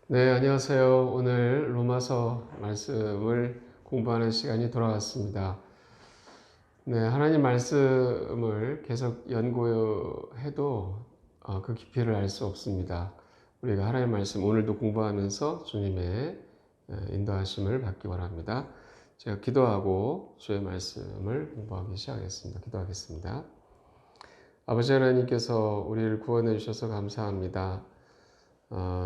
네, 안녕하세요. 오늘 로마서 말씀을 공부하는 시간이 돌아왔습니다. 네, 하나님 말씀을 계속 연구해도 그 깊이를 알 수 없습니다. 우리가 하나님 말씀 오늘도 공부하면서 주님의 인도하심을 받기 바랍니다. 제가 기도하고 주의 말씀을 공부하기 시작하겠습니다. 기도하겠습니다. 아버지 하나님께서 우리를 구원해 주셔서 감사합니다.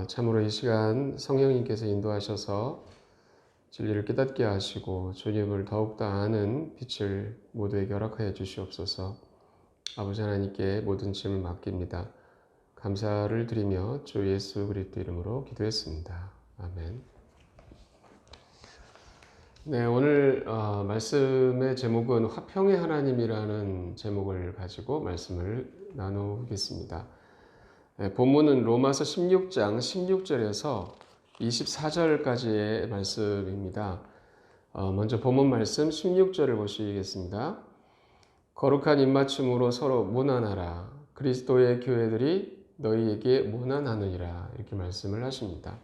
참으로 이 시간 성령님께서 인도하셔서 진리를 깨닫게 하시고 주님을 더욱더 아는 빛을 모두에게 허락하여 주시옵소서. 아버지 하나님께 모든 짐을 맡깁니다. 감사를 드리며 주 예수 그리스도 이름으로 기도했습니다. 아멘. 네, 오늘 말씀의 제목은 화평의 하나님이라는 제목을 가지고 말씀을 나누겠습니다. 본문은 로마서 16장 16절에서 24절까지의 말씀입니다. 먼저 본문 말씀 16절을 보시겠습니다. 거룩한 입맞춤으로 서로 무난하라. 그리스도의 교회들이 너희에게 무난하느니라. 이렇게 말씀을 하십니다.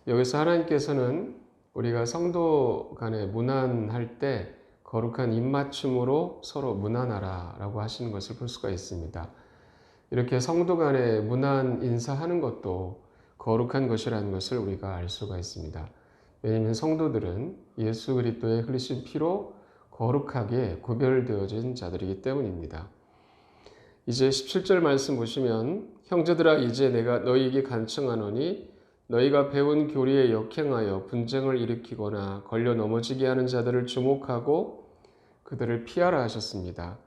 여기서 하나님께서는 우리가 성도 간에 무난할 때 거룩한 입맞춤으로 서로 무난하라 라고 하시는 것을 볼 수가 있습니다. 이렇게 성도 간에 무난 인사하는 것도 거룩한 것이라는 것을 우리가 알 수가 있습니다. 왜냐하면 성도들은 예수 그리스도의 흘리신 피로 거룩하게 구별되어진 자들이기 때문입니다. 이제 17절 말씀 보시면 형제들아 이제 내가 너희에게 간청하노니 너희가 배운 교리에 역행하여 분쟁을 일으키거나 걸려 넘어지게 하는 자들을 주목하고 그들을 피하라 하셨습니다.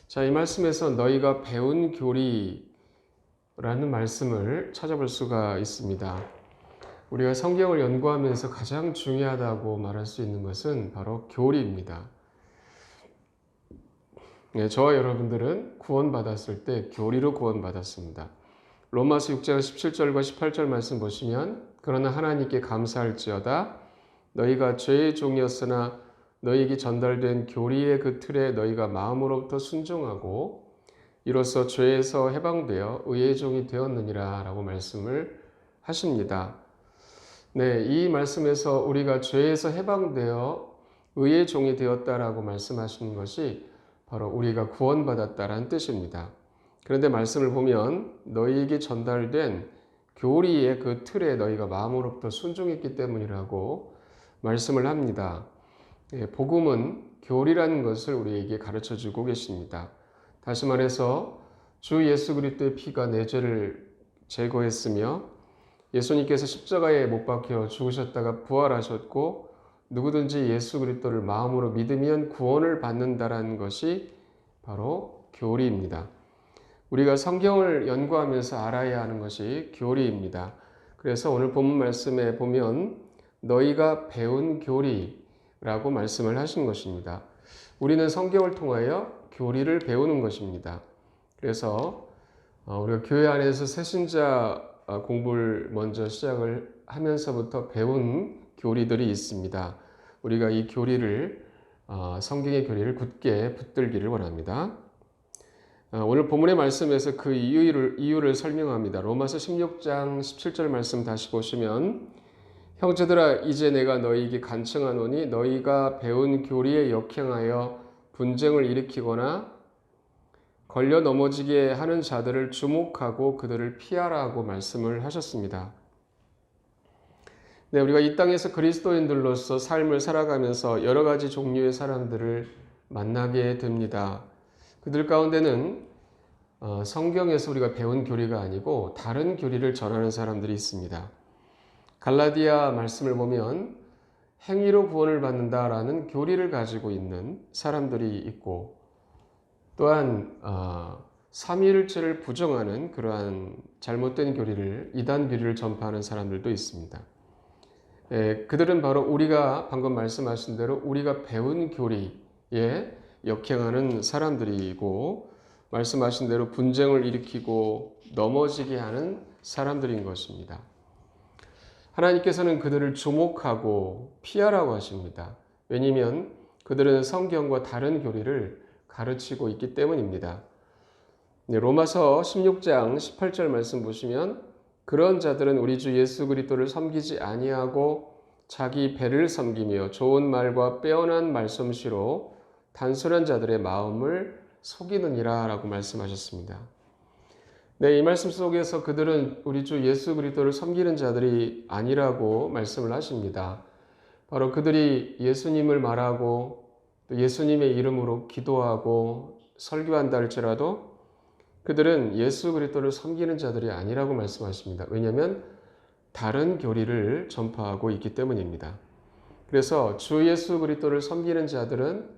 자, 이 말씀에서 너희가 배운 교리라는 말씀을 찾아볼 수가 있습니다. 우리가 성경을 연구하면서 가장 중요하다고 말할 수 있는 것은 바로 교리입니다. 네, 저와 여러분들은 구원받았을 때 교리로 구원받았습니다. 로마서 6장 17절과 18절 말씀 보시면 그러나 하나님께 감사할지어다 너희가 죄의 종이었으나 너희에게 전달된 교리의 그 틀에 너희가 마음으로부터 순종하고 이로써 죄에서 해방되어 의의 종이 되었느니라 라고 말씀을 하십니다. 네, 이 말씀에서 우리가 죄에서 해방되어 의의 종이 되었다라고 말씀하시는 것이 바로 우리가 구원받았다라는 뜻입니다. 그런데 말씀을 보면 너희에게 전달된 교리의 그 틀에 너희가 마음으로부터 순종했기 때문이라고 말씀을 합니다. 복음은 교리라는 것을 우리에게 가르쳐주고 계십니다. 다시 말해서 주 예수 그리스도의 피가 내 죄를 제거했으며 예수님께서 십자가에 못 박혀 죽으셨다가 부활하셨고 누구든지 예수 그리스도를 마음으로 믿으면 구원을 받는다라는 것이 바로 교리입니다. 우리가 성경을 연구하면서 알아야 하는 것이 교리입니다. 그래서 오늘 본문 말씀에 보면 너희가 배운 교리라고 말씀을 하신 것입니다. 우리는 성경을 통하여 교리를 배우는 것입니다. 그래서 우리가 교회 안에서 새신자 공부를 먼저 시작을 하면서부터 배운 교리들이 있습니다. 우리가 이 교리를 성경의 교리를 굳게 붙들기를 원합니다. 오늘 본문의 말씀에서 그 이유를 설명합니다. 로마서 16장 17절 말씀 다시 보시면 형제들아 이제 내가 너희에게 간청하노니 너희가 배운 교리에 역행하여 분쟁을 일으키거나 걸려 넘어지게 하는 자들을 주목하고 그들을 피하라고 말씀을 하셨습니다. 네, 우리가 이 땅에서 그리스도인들로서 삶을 살아가면서 여러 가지 종류의 사람들을 만나게 됩니다. 그들 가운데는 성경에서 우리가 배운 교리가 아니고 다른 교리를 전하는 사람들이 있습니다. 갈라디아 말씀을 보면 행위로 구원을 받는다라는 교리를 가지고 있는 사람들이 있고 또한 삼위일체를 부정하는 그러한 잘못된 교리를 이단 교리를 전파하는 사람들도 있습니다. 그들은 바로 우리가 방금 말씀하신 대로 우리가 배운 교리에 역행하는 사람들이고 말씀하신 대로 분쟁을 일으키고 넘어지게 하는 사람들인 것입니다. 하나님께서는 그들을 주목하고 피하라고 하십니다. 왜냐하면 그들은 성경과 다른 교리를 가르치고 있기 때문입니다. 로마서 16장 18절 말씀 보시면 그런 자들은 우리 주 예수 그리스도를 섬기지 아니하고 자기 배를 섬기며 좋은 말과 빼어난 말솜씨로 단순한 자들의 마음을 속이느니라 라고 말씀하셨습니다. 네, 이 말씀 속에서 그들은 우리 주 예수 그리스도를 섬기는 자들이 아니라고 말씀을 하십니다. 바로 그들이 예수님을 말하고 또 예수님의 이름으로 기도하고 설교한다 할지라도 그들은 예수 그리스도를 섬기는 자들이 아니라고 말씀하십니다. 왜냐하면 다른 교리를 전파하고 있기 때문입니다. 그래서 주 예수 그리스도를 섬기는 자들은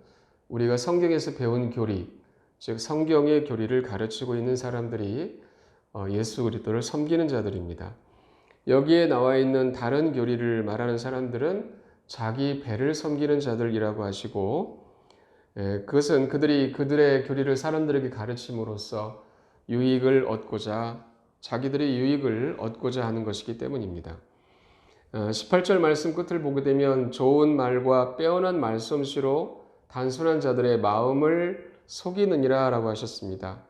우리가 성경에서 배운 교리, 즉 성경의 교리를 가르치고 있는 사람들이 예수 그리스도를 섬기는 자들입니다. 여기에 나와 있는 다른 교리를 말하는 사람들은 자기 배를 섬기는 자들이라고 하시고, 그것은 그들이 그들의 교리를 사람들에게 가르침으로써 유익을 얻고자, 자기들의 유익을 얻고자 하는 것이기 때문입니다. 18절 말씀 끝을 보게 되면 좋은 말과 빼어난 말솜씨로 단순한 자들의 마음을 속이느니라 라고 하셨습니다.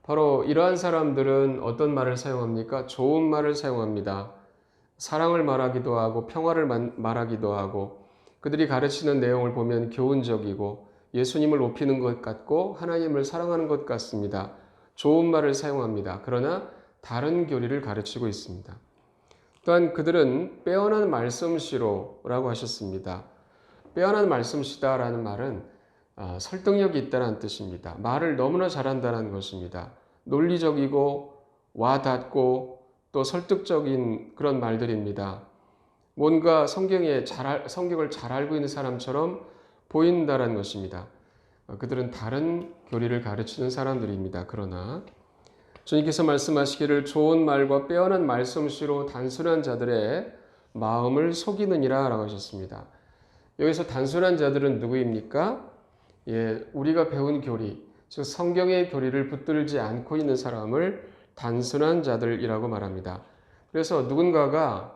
바로 이러한 사람들은 어떤 말을 사용합니까? 좋은 말을 사용합니다. 사랑을 말하기도 하고 평화를 말하기도 하고 그들이 가르치는 내용을 보면 교훈적이고 예수님을 높이는 것 같고 하나님을 사랑하는 것 같습니다. 좋은 말을 사용합니다. 그러나 다른 교리를 가르치고 있습니다. 또한 그들은 빼어난 말솜씨로 라고 하셨습니다. 빼어난 말솜씨다라는 말은 설득력이 있다는 뜻입니다. 말을 너무나 잘한다는 것입니다. 논리적이고 와닿고 또 설득적인 그런 말들입니다. 뭔가 성경을 잘 알고 있는 사람처럼 보인다는 것입니다. 그들은 다른 교리를 가르치는 사람들입니다. 그러나 주님께서 말씀하시기를 좋은 말과 빼어난 말솜씨로 단순한 자들의 마음을 속이느니라 라고 하셨습니다. 여기서 단순한 자들은 누구입니까? 우리가 배운 교리, 즉 성경의 교리를 붙들지 않고 있는 사람을 단순한 자들이라고 말합니다. 그래서 누군가가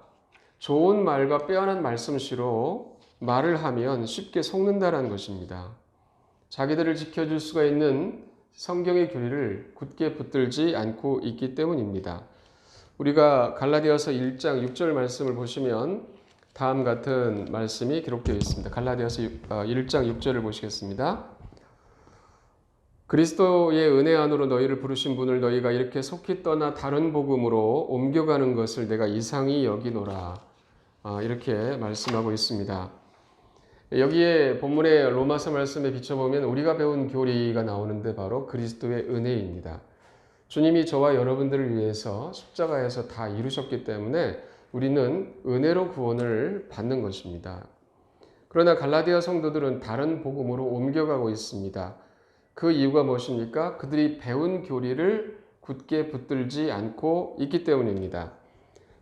좋은 말과 빼어난 말솜씨로 말을 하면 쉽게 속는다는 것입니다. 자기들을 지켜줄 수가 있는 성경의 교리를 굳게 붙들지 않고 있기 때문입니다. 우리가 갈라디아서 1장 6절 말씀을 보시면 다음 같은 말씀이 기록되어 있습니다. 갈라디아서 1장 6절을 보시겠습니다. 그리스도의 은혜 안으로 너희를 부르신 분을 너희가 이렇게 속히 떠나 다른 복음으로 옮겨가는 것을 내가 이상히 여기노라. 이렇게 말씀하고 있습니다. 여기에 본문의 로마서 말씀에 비춰보면 우리가 배운 교리가 나오는데 바로 그리스도의 은혜입니다. 주님이 저와 여러분들을 위해서 십자가에서 다 이루셨기 때문에 우리는 은혜로 구원을 받는 것입니다. 그러나 갈라디아 성도들은 다른 복음으로 옮겨가고 있습니다. 그 이유가 무엇입니까? 그들이 배운 교리를 굳게 붙들지 않고 있기 때문입니다.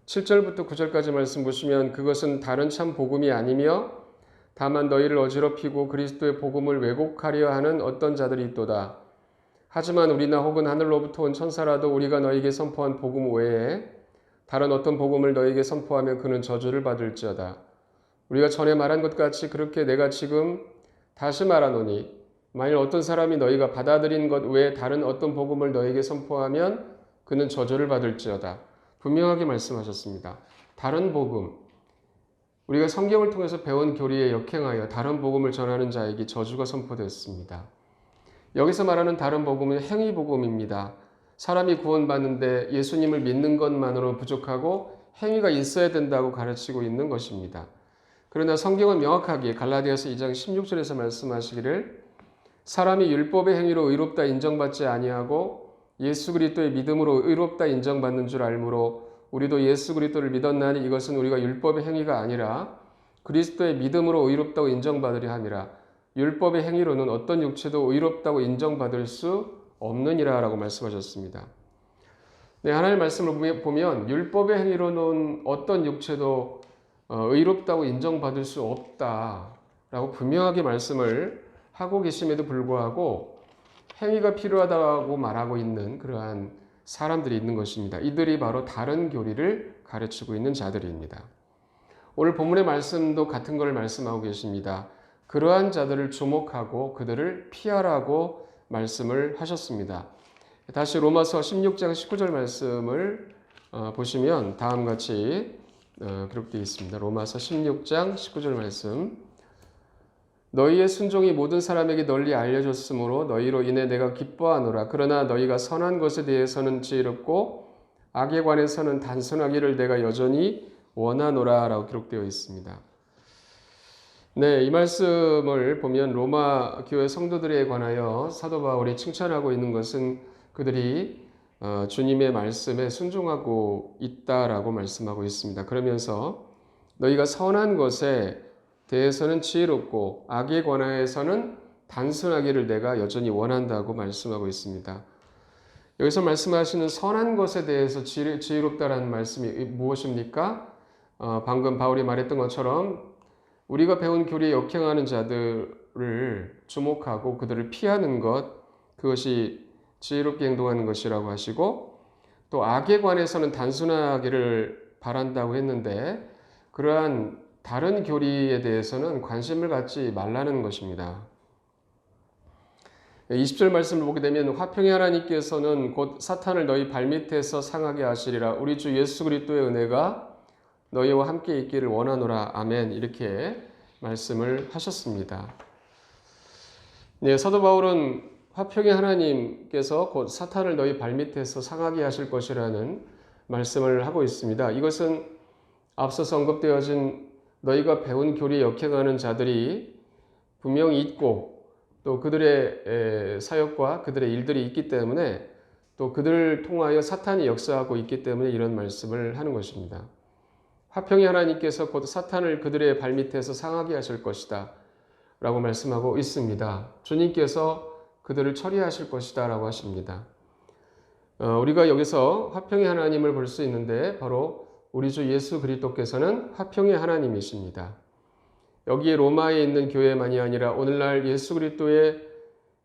7절부터 9절까지 말씀 보시면 그것은 다른 참 복음이 아니며 다만 너희를 어지럽히고 그리스도의 복음을 왜곡하려 하는 어떤 자들이 있도다. 하지만 우리나 혹은 하늘로부터 온 천사라도 우리가 너희에게 선포한 복음 외에 다른 어떤 복음을 너희에게 선포하면 그는 저주를 받을지어다. 우리가 전에 말한 것 같이 그렇게 내가 지금 다시 말하노니 만일 어떤 사람이 너희가 받아들인 것 외에 다른 어떤 복음을 너희에게 선포하면 그는 저주를 받을지어다. 분명하게 말씀하셨습니다. 다른 복음, 우리가 성경을 통해서 배운 교리에 역행하여 다른 복음을 전하는 자에게 저주가 선포됐습니다. 여기서 말하는 다른 복음은 행위 복음입니다. 사람이 구원받는데 예수님을 믿는 것만으로 부족하고 행위가 있어야 된다고 가르치고 있는 것입니다. 그러나 성경은 명확하게 갈라디아서 2장 16절에서 말씀하시기를 사람이 율법의 행위로 의롭다 인정받지 아니하고 예수 그리스도의 믿음으로 의롭다 인정받는 줄 알므로 우리도 예수 그리스도를 믿었나니 이것은 우리가 율법의 행위가 아니라 그리스도의 믿음으로 의롭다고 인정받으려 함이라. 율법의 행위로는 어떤 육체도 의롭다고 인정받을 수 없느니라 라고 말씀하셨습니다. 네, 하나님의 말씀을 보면 율법의 행위로는 어떤 육체도 의롭다고 인정받을 수 없다라고 분명하게 말씀을 하고 계심에도 불구하고 행위가 필요하다고 말하고 있는 그러한 사람들이 있는 것입니다. 이들이 바로 다른 교리를 가르치고 있는 자들입니다. 오늘 본문의 말씀도 같은 것을 말씀하고 계십니다. 그러한 자들을 주목하고 그들을 피하라고 말씀을 하셨습니다. 다시 로마서 16장 19절 말씀을 보시면 다음 같이 기록되어 있습니다. 로마서 16장 19절 말씀. 너희의 순종이 모든 사람에게 널리 알려졌으므로 너희로 인해 내가 기뻐하노라. 그러나 너희가 선한 것에 대해서는 지혜롭고 악에 관해서는 단순하기를 내가 여전히 원하노라 라고 기록되어 있습니다. 네, 이 말씀을 보면 로마 교회 성도들에 관하여 사도 바울이 칭찬하고 있는 것은 그들이 주님의 말씀에 순종하고 있다라고 말씀하고 있습니다. 그러면서 너희가 선한 것에 대해서는 지혜롭고 악에 관하여서는 단순하기를 내가 여전히 원한다고 말씀하고 있습니다. 여기서 말씀하시는 선한 것에 대해서 지혜롭다라는 말씀이 무엇입니까? 방금 바울이 말했던 것처럼 우리가 배운 교리에 역행하는 자들을 주목하고 그들을 피하는 것, 그것이 지혜롭게 행동하는 것이라고 하시고, 또 악에 관해서는 단순하기를 바란다고 했는데 그러한 다른 교리에 대해서는 관심을 갖지 말라는 것입니다. 20절 말씀을 보게 되면 화평의 하나님께서는 곧 사탄을 너희 발밑에서 상하게 하시리라. 우리 주 예수 그리스도의 은혜가 너희와 함께 있기를 원하노라. 아멘. 이렇게 말씀을 하셨습니다. 네, 사도 바울은 화평의 하나님께서 곧 사탄을 너희 발밑에서 상하게 하실 것이라는 말씀을 하고 있습니다. 이것은 앞서서 언급되어진 너희가 배운 교리에 역행하는 자들이 분명히 있고 또 그들의 사역과 그들의 일들이 있기 때문에 또 그들을 통하여 사탄이 역사하고 있기 때문에 이런 말씀을 하는 것입니다. 화평의 하나님께서 곧 사탄을 그들의 발밑에서 상하게 하실 것이다 라고 말씀하고 있습니다. 주님께서 그들을 처리하실 것이다 라고 하십니다. 우리가 여기서 화평의 하나님을 볼 수 있는데 바로 우리 주 예수 그리스도께서는 화평의 하나님이십니다. 여기에 로마에 있는 교회만이 아니라 오늘날 예수 그리스도의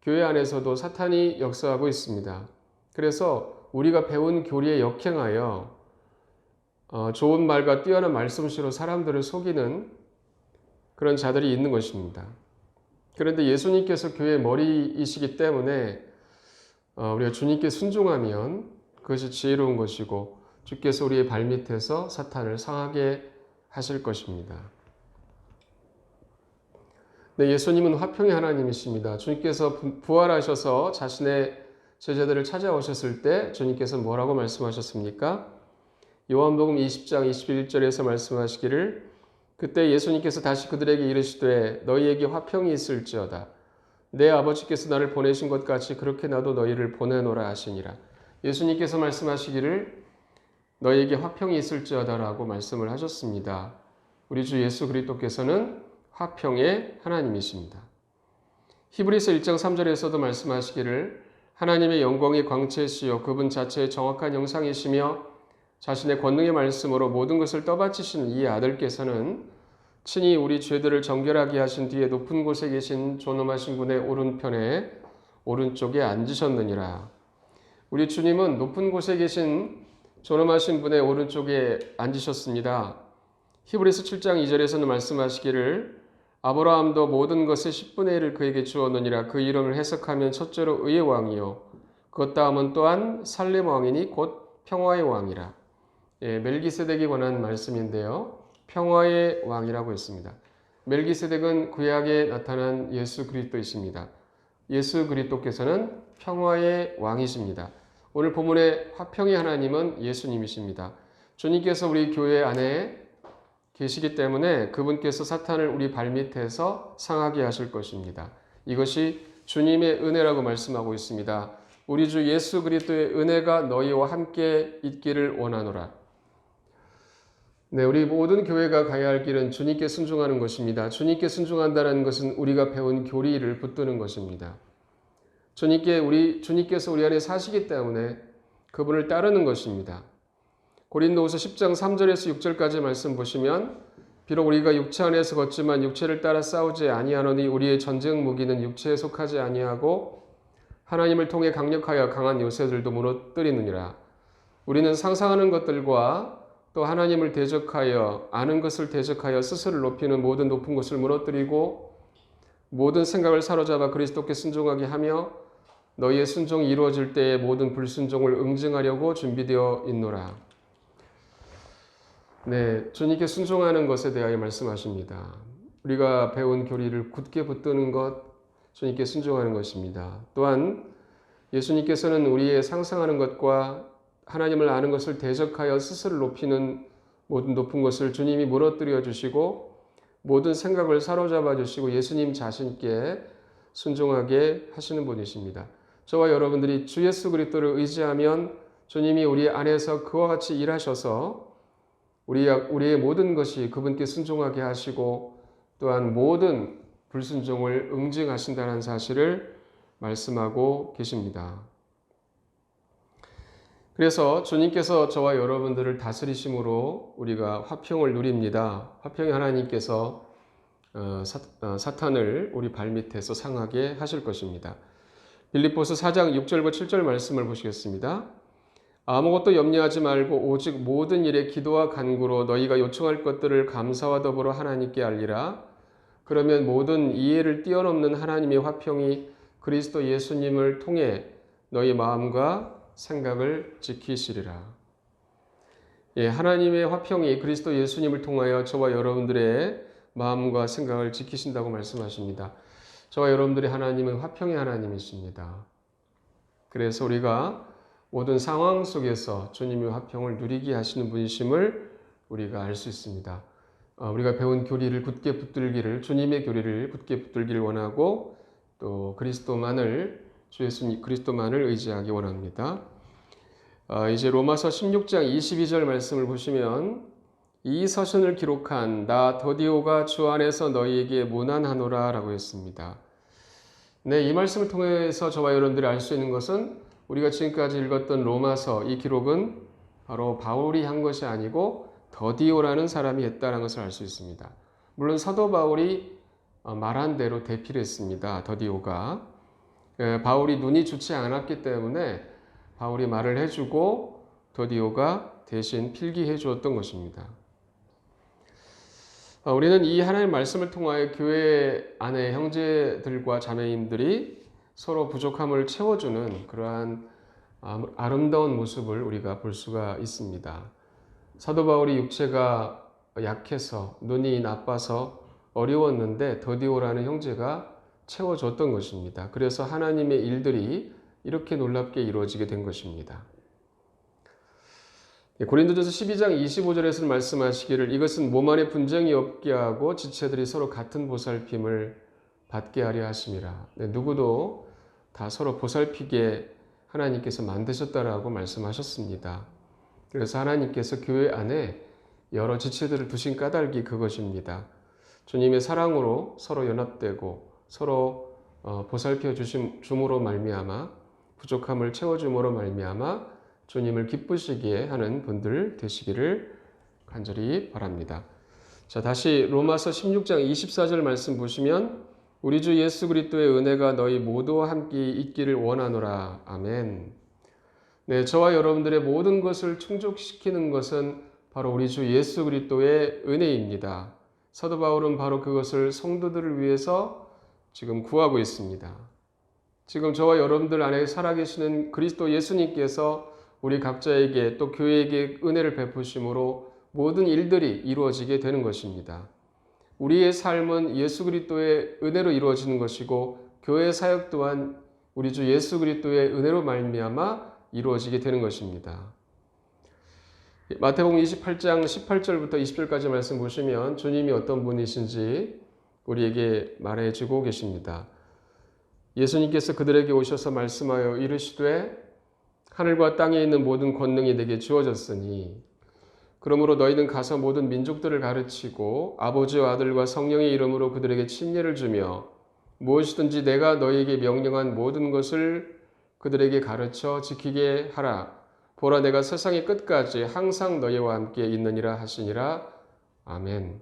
교회 안에서도 사탄이 역사하고 있습니다. 그래서 우리가 배운 교리에 역행하여 좋은 말과 뛰어난 말씀씨로 사람들을 속이는 그런 자들이 있는 것입니다. 그런데 예수님께서 교회의 머리이시기 때문에 우리가 주님께 순종하면 그것이 지혜로운 것이고 주께서 우리의 발밑에서 사탄을 상하게 하실 것입니다. 네, 예수님은 화평의 하나님이십니다. 주님께서 부활하셔서 자신의 제자들을 찾아오셨을 때 주님께서 뭐라고 말씀하셨습니까? 요한복음 20장 21절에서 말씀하시기를 그때 예수님께서 다시 그들에게 이르시되 너희에게 화평이 있을지어다. 내 아버지께서 나를 보내신 것 같이 그렇게 나도 너희를 보내노라 하시니라. 예수님께서 말씀하시기를 너희에게 화평이 있을지어다라고 말씀을 하셨습니다. 우리 주 예수 그리스도께서는 화평의 하나님이십니다. 히브리서 1장 3절에서도 말씀하시기를 하나님의 영광의 광채시요 그분 자체의 정확한 형상이시며 자신의 권능의 말씀으로 모든 것을 떠받치시는 이 아들께서는 친히 우리 죄들을 정결하게 하신 뒤에 높은 곳에 계신 존엄하신 분의 오른편에 오른쪽에 앉으셨느니라. 우리 주님은 높은 곳에 계신 존엄하신 분의 오른쪽에 앉으셨습니다. 히브리서 7장 2절에서는 말씀하시기를 아브라함도 모든 것의 10분의 1을 그에게 주었느니라. 그 이름을 해석하면 첫째로 의의 왕이요 그 다음은 또한 살렘 왕이니 곧 평화의 왕이라. 멜기세덱에 관한 말씀인데요. 평화의 왕이라고 했습니다. 멜기세덱은 구약에 나타난 예수 그리스도이십니다. 예수 그리스도께서는 평화의 왕이십니다. 오늘 본문의 화평의 하나님은 예수님이십니다. 주님께서 우리 교회 안에 계시기 때문에 그분께서 사탄을 우리 발밑에서 상하게 하실 것입니다. 이것이 주님의 은혜라고 말씀하고 있습니다. 우리 주 예수 그리스도의 은혜가 너희와 함께 있기를 원하노라. 네, 우리 모든 교회가 가야 할 길은 주님께 순종하는 것입니다. 주님께 순종한다는 것은 우리가 배운 교리를 붙드는 것입니다. 주님께서 우리 안에 사시기 때문에 그분을 따르는 것입니다. 고린도후서 10장 3절에서 6절까지 말씀 보시면 비록 우리가 육체 안에서 걷지만 육체를 따라 싸우지 아니하노니 우리의 전쟁 무기는 육체에 속하지 아니하고 하나님을 통해 강력하여 강한 요새들도 무너뜨리느니라. 우리는 상상하는 것들과 또 하나님을 대적하여 아는 것을 대적하여 스스로를 높이는 모든 높은 것을 무너뜨리고 모든 생각을 사로잡아 그리스도께 순종하게 하며 너희의 순종이 이루어질 때에 모든 불순종을 응징하려고 준비되어 있노라. 네, 주님께 순종하는 것에 대하여 말씀하십니다. 우리가 배운 교리를 굳게 붙드는 것, 주님께 순종하는 것입니다. 또한 예수님께서는 우리의 상상하는 것과 하나님을 아는 것을 대적하여 스스로 높이는 모든 높은 것을 주님이 무너뜨려 주시고 모든 생각을 사로잡아 주시고 예수님 자신께 순종하게 하시는 분이십니다. 저와 여러분들이 주 예수 그리스도를 의지하면 주님이 우리 안에서 그와 같이 일하셔서 우리의 모든 것이 그분께 순종하게 하시고 또한 모든 불순종을 응징하신다는 사실을 말씀하고 계십니다. 그래서 주님께서 저와 여러분들을 다스리심으로 우리가 화평을 누립니다. 화평의 하나님께서 사탄을 우리 발밑에서 상하게 하실 것입니다. 빌립보서 4장 6절과 7절 말씀을 보시겠습니다. 아무것도 염려하지 말고 오직 모든 일에 기도와 간구로 너희가 요청할 것들을 감사와 더불어 하나님께 알리라. 그러면 모든 이해를 뛰어넘는 하나님의 화평이 그리스도 예수님을 통해 너희 마음과 생각을 지키시리라. 예, 하나님의 화평이 그리스도 예수님을 통하여 저와 여러분들의 마음과 생각을 지키신다고 말씀하십니다. 저와 여러분들의 하나님은 화평의 하나님이십니다. 그래서 우리가 모든 상황 속에서 주님의 화평을 누리게 하시는 분이심을 우리가 알 수 있습니다. 우리가 배운 교리를 굳게 붙들기를, 주님의 교리를 굳게 붙들기를 원하고 또 주 예수님 그리스도만을 의지하기 원합니다. 이제 로마서 16장 22절 말씀을 보시면 이 서신을 기록한 나 더디오가 주 안에서 너희에게 문안하노라 라고 했습니다. 네, 이 말씀을 통해서 저와 여러분들이 알 수 있는 것은 우리가 지금까지 읽었던 로마서 이 기록은 바로 바울이 한 것이 아니고 더디오라는 사람이 했다는 것을 알 수 있습니다. 물론 사도 바울이 말한 대로 대피를 했습니다. 더디오가. 바울이 눈이 좋지 않았기 때문에 바울이 말을 해주고 더디오가 대신 필기해 주었던 것입니다. 우리는 이 하나님의 말씀을 통하여 교회 안에 형제들과 자매님들이 서로 부족함을 채워주는 그러한 아름다운 모습을 우리가 볼 수가 있습니다. 사도 바울이 육체가 약해서 눈이 나빠서 어려웠는데 더디오라는 형제가 채워줬던 것입니다. 그래서 하나님의 일들이 이렇게 놀랍게 이루어지게 된 것입니다. 고린도전서 12장 25절에서 말씀하시기를 이것은 몸 안에 분쟁이 없게 하고 지체들이 서로 같은 보살핌을 받게 하려 하심이라. 누구도 다 서로 보살피게 하나님께서 만드셨다라고 말씀하셨습니다. 그래서 하나님께서 교회 안에 여러 지체들을 두신 까닭이 그것입니다. 주님의 사랑으로 서로 연합되고 서로 보살펴 주심으로 말미암아 부족함을 채워줌으로 말미암아 주님을 기쁘시게 하는 분들 되시기를 간절히 바랍니다. 자, 다시 로마서 16장 24절 말씀 보시면 우리 주 예수 그리스도의 은혜가 너희 모두와 함께 있기를 원하노라. 아멘. 네, 저와 여러분들의 모든 것을 충족시키는 것은 바로 우리 주 예수 그리스도의 은혜입니다. 사도 바울은 바로 그것을 성도들을 위해서 지금 구하고 있습니다. 지금 저와 여러분들 안에 살아계시는 그리스도 예수님께서 우리 각자에게 또 교회에게 은혜를 베푸심으로 모든 일들이 이루어지게 되는 것입니다. 우리의 삶은 예수 그리스도의 은혜로 이루어지는 것이고 교회 사역 또한 우리 주 예수 그리스도의 은혜로 말미암아 이루어지게 되는 것입니다. 마태복음 28장 18절부터 20절까지 말씀 보시면 주님이 어떤 분이신지 우리에게 말해주고 계십니다. 예수님께서 그들에게 오셔서 말씀하여 이르시되 하늘과 땅에 있는 모든 권능이 내게 주어졌으니 그러므로 너희는 가서 모든 민족들을 가르치고 아버지와 아들과 성령의 이름으로 그들에게 침례를 주며 무엇이든지 내가 너희에게 명령한 모든 것을 그들에게 가르쳐 지키게 하라. 보라 내가 세상의 끝까지 항상 너희와 함께 있느니라 하시니라. 아멘.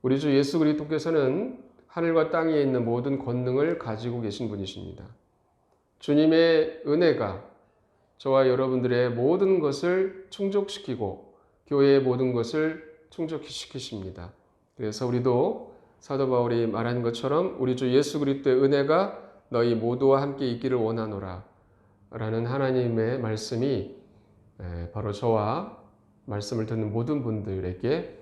우리 주 예수 그리스도께서는 하늘과 땅에 있는 모든 권능을 가지고 계신 분이십니다. 주님의 은혜가 저와 여러분들의 모든 것을 충족시키고 교회의 모든 것을 충족시키십니다. 그래서 우리도 사도 바울이 말한 것처럼 우리 주 예수 그리스도의 은혜가 너희 모두와 함께 있기를 원하노라 라는 하나님의 말씀이 바로 저와 말씀을 듣는 모든 분들에게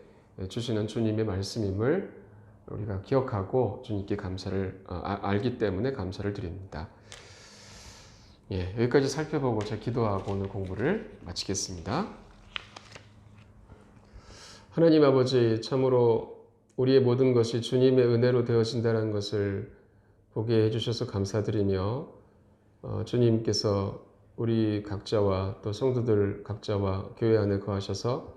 주시는 주님의 말씀임을 우리가 기억하고 주님께 감사를 알기 때문에 감사를 드립니다. 예, 여기까지 살펴보고 제가 기도하고 오늘 공부를 마치겠습니다. 하나님 아버지, 참으로 우리의 모든 것이 주님의 은혜로 되어진다는 것을 보게 해주셔서 감사드리며 주님께서 우리 각자와 또 성도들 각자와 교회 안에 거하셔서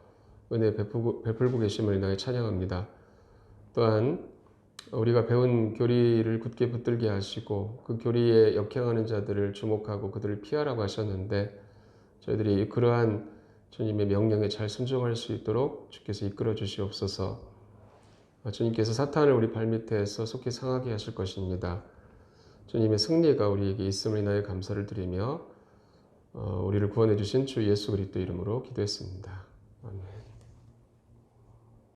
은혜 베풀고 계심을 인하여 찬양합니다. 또한 우리가 배운 교리를 굳게 붙들게 하시고 그 교리에 역행하는 자들을 주목하고 그들을 피하라고 하셨는데 저희들이 그러한 주님의 명령에 잘 순종할 수 있도록 주께서 이끌어 주시옵소서. 주님께서 사탄을 우리 발밑에서 속히 상하게 하실 것입니다. 주님의 승리가 우리에게 있음을 인하여 감사를 드리며 우리를 구원해 주신 주 예수 그리스도 이름으로 기도했습니다. 아멘.